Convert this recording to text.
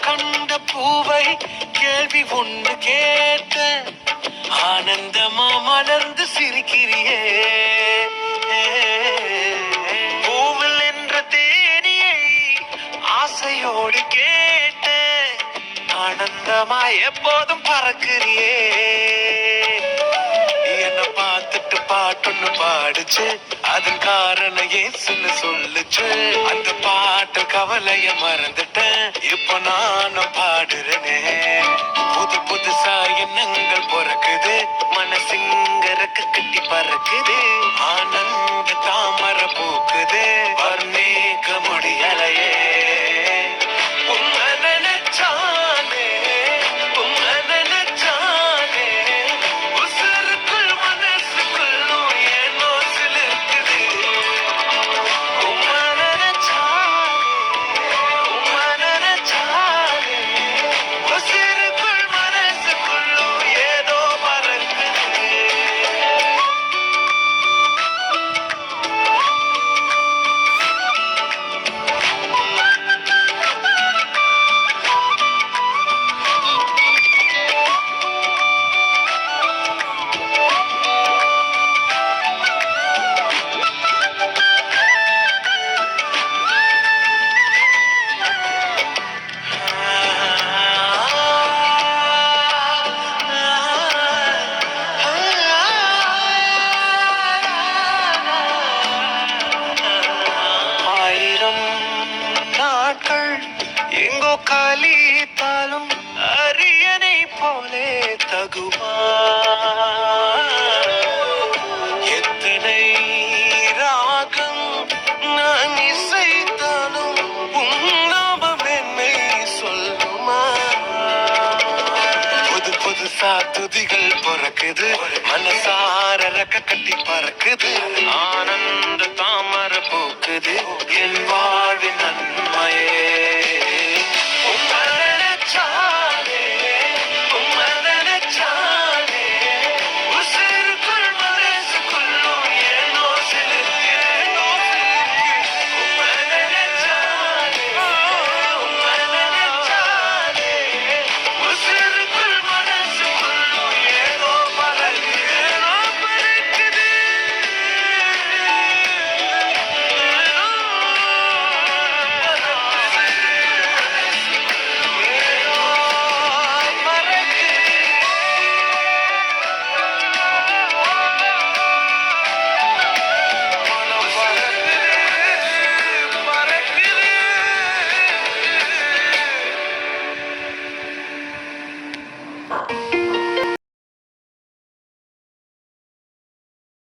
கண்ட பூவை கேள்வி ஒன்று கேட்ட ஆனந்தமா மலர்ந்து சிரிக்கிறியே. பூவில் என்ற தேனியை ஆசையோடு கேட்ட ஆனந்தமா எப்போதும் பறக்கிறியே. என்ன பார்த்துட்டு பாட்டொன்னு பாடுச்சு, அதன் காரணம் ஏசுன்னு சொல்லுச்சு. அந்த பாட்டு கவலைய மறந்துட்டேன், இப்ப நானும் பாடுறேனே. புது புதுசா எண்ணங்கள் பிறக்குது, மனசிங்கரக்கு கட்டி பறக்குது. ஆனந்த தாமர பூக்குது, வர்ணிக்க முடியலையே. எங்கோ காலித்தாலும் அரியணை போலே தகுமா. எத்தனை ராகம் நான் இசைத்தாலும் உன்னாமம் என்னை சொல்லுமா. புது புதுசா துதிகள் பிறக்குது, மனசார ரக்க கட்டி பறக்குது. ஆனந்த தாமர பூக்குது, என் வாழ்வின்